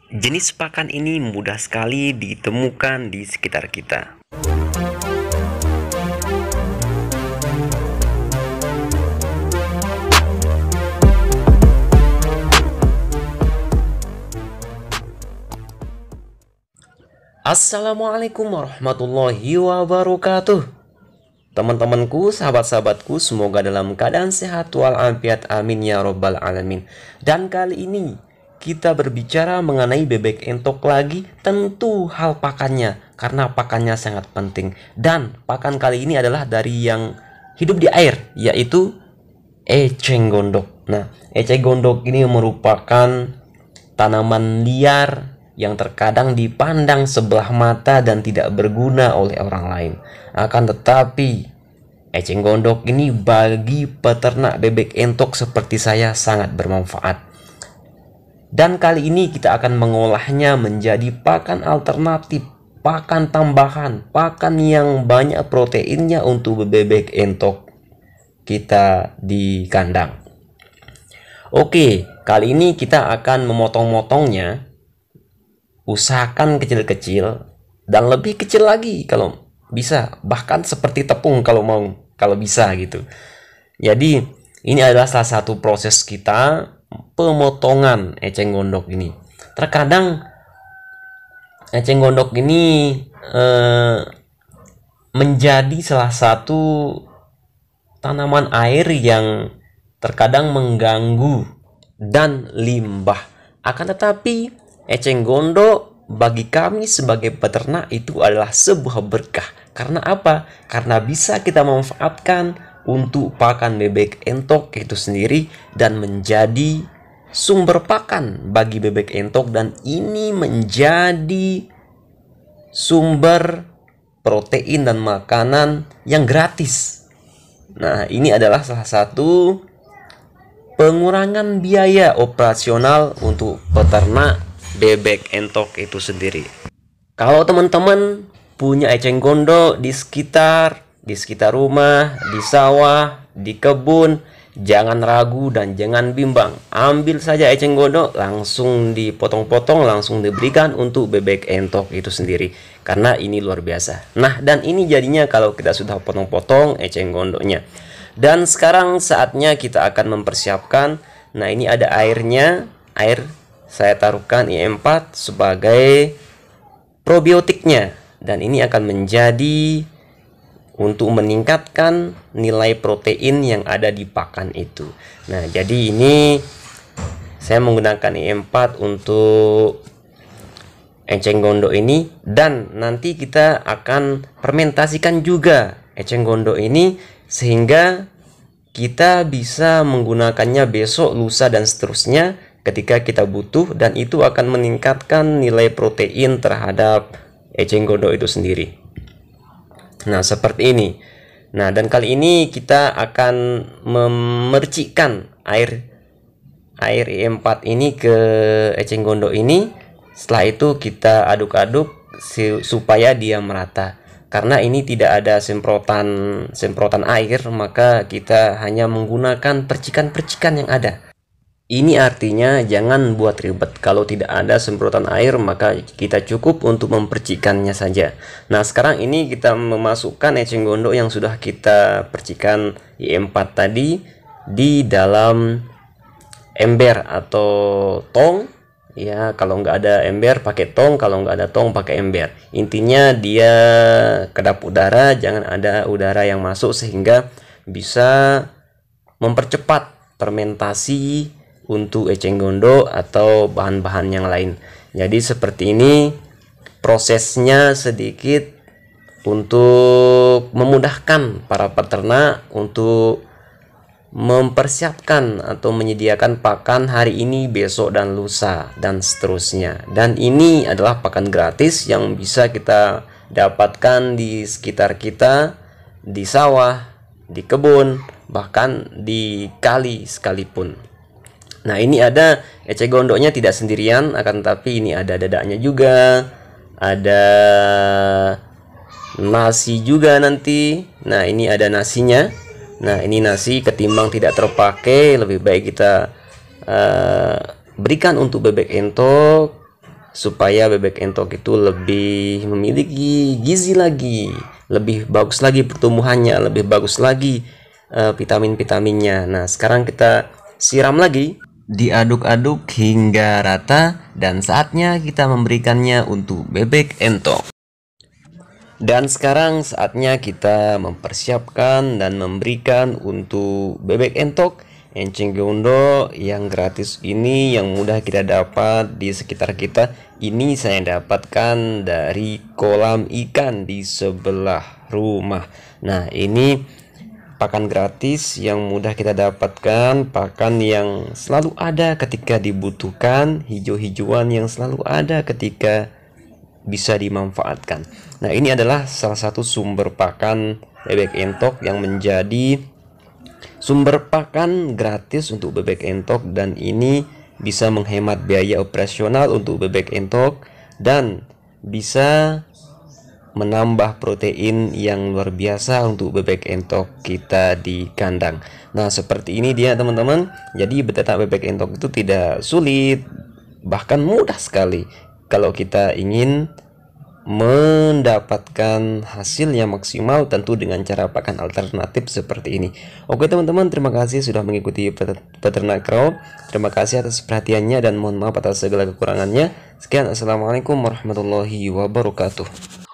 Jenis pakan ini mudah sekali ditemukan di sekitar kita. Assalamualaikum warahmatullahi wabarakatuh. Teman-temanku, sahabat-sahabatku, semoga dalam keadaan sehat walafiat, amin ya robbal alamin. Dan kali ini kita berbicara mengenai bebek entok lagi. Tentu hal pakannya, karena pakannya sangat penting. Dan pakan kali ini adalah dari yang hidup di air, yaitu eceng gondok. Nah, eceng gondok ini merupakan tanaman liar yang terkadang dipandang sebelah mata dan tidak berguna oleh orang lain. Akan tetapi, eceng gondok ini bagi peternak bebek entok seperti saya sangat bermanfaat. Dan kali ini kita akan mengolahnya menjadi pakan alternatif, pakan tambahan, pakan yang banyak proteinnya untuk bebek entok kita di kandang. Oke, kali ini kita akan memotong-motongnya. Usahakan kecil-kecil dan lebih kecil lagi kalau bisa, bahkan seperti tepung kalau bisa gitu. Jadi ini adalah salah satu proses kita pemotongan eceng gondok ini. Terkadang eceng gondok ini menjadi salah satu tanaman air yang terkadang mengganggu dan limbah. Akan tetapi eceng gondok bagi kami sebagai peternak itu adalah sebuah berkah. Karena apa? Karena bisa kita manfaatkan untuk pakan bebek entok itu sendiri dan menjadi sumber pakan bagi bebek entok, dan ini menjadi sumber protein dan makanan yang gratis. Nah, ini adalah salah satu pengurangan biaya operasional untuk peternak bebek entok itu sendiri. Kalau teman-teman punya eceng gondok di sekitar rumah, di sawah, di kebun, jangan ragu dan jangan bimbang. Ambil saja eceng gondok, langsung dipotong-potong, langsung diberikan untuk bebek entok itu sendiri. Karena ini luar biasa. Nah, dan ini jadinya kalau kita sudah potong-potong eceng gondoknya. Dan sekarang saatnya kita akan mempersiapkan. Nah, ini ada airnya. Air saya taruhkan IM4 sebagai probiotiknya, dan ini akan menjadi untuk meningkatkan nilai protein yang ada di pakan itu. Nah, jadi ini saya menggunakan IM4 untuk eceng gondok ini, dan nanti kita akan fermentasikan juga eceng gondok ini sehingga kita bisa menggunakannya besok, lusa, dan seterusnya ketika kita butuh, dan itu akan meningkatkan nilai protein terhadap eceng gondok itu sendiri. Nah, seperti ini. Nah, dan kali ini kita akan memercikkan air IM4 ini ke eceng gondok ini. Setelah itu kita aduk-aduk supaya dia merata. Karena ini tidak ada semprotan air, maka kita hanya menggunakan percikan-percikan yang ada. Ini artinya jangan buat ribet. Kalau tidak ada semprotan air, maka kita cukup untuk mempercikannya saja. Nah, sekarang ini kita memasukkan eceng gondok yang sudah kita percikan IM4 tadi di dalam ember atau tong. Ya, kalau nggak ada ember pakai tong, kalau nggak ada tong pakai ember. Intinya dia kedap udara, jangan ada udara yang masuk sehingga bisa mempercepat fermentasi untuk eceng gondok atau bahan-bahan yang lain. Jadi seperti ini prosesnya, sedikit untuk memudahkan para peternak untuk mempersiapkan atau menyediakan pakan hari ini, besok, dan lusa, dan seterusnya. Dan ini adalah pakan gratis yang bisa kita dapatkan di sekitar kita, di sawah, di kebun, bahkan di kali sekalipun. Nah, ini ada eceng gondoknya tidak sendirian, akan tapi ini ada dadanya juga, ada nasi juga nanti. Nah, ini ada nasinya. Nah, ini nasi ketimbang tidak terpakai, lebih baik kita berikan untuk bebek entok supaya bebek entok itu lebih memiliki gizi lagi, lebih bagus lagi pertumbuhannya, lebih bagus lagi vitamin-vitaminnya. Nah, sekarang kita siram lagi, diaduk-aduk hingga rata, dan saatnya kita memberikannya untuk bebek entok. Dan sekarang saatnya kita mempersiapkan dan memberikan untuk bebek entok enceng gondo yang gratis ini, yang mudah kita dapat di sekitar kita. Ini saya dapatkan dari kolam ikan di sebelah rumah. Nah, ini pakan gratis yang mudah kita dapatkan, pakan yang selalu ada ketika dibutuhkan, hijau-hijauan yang selalu ada ketika bisa dimanfaatkan. Nah, ini adalah salah satu sumber pakan bebek entok yang menjadi sumber pakan gratis untuk bebek entok, dan ini bisa menghemat biaya operasional untuk bebek entok dan bisa menambah protein yang luar biasa untuk bebek entok kita di kandang. Nah, seperti ini dia teman-teman. Jadi beternak bebek entok itu tidak sulit, bahkan mudah sekali kalau kita ingin mendapatkan hasil yang maksimal, tentu dengan cara pakan alternatif seperti ini. Oke teman-teman, terima kasih sudah mengikuti Peternak Crow. Terima kasih atas perhatiannya dan mohon maaf atas segala kekurangannya. Sekian, assalamualaikum warahmatullahi wabarakatuh.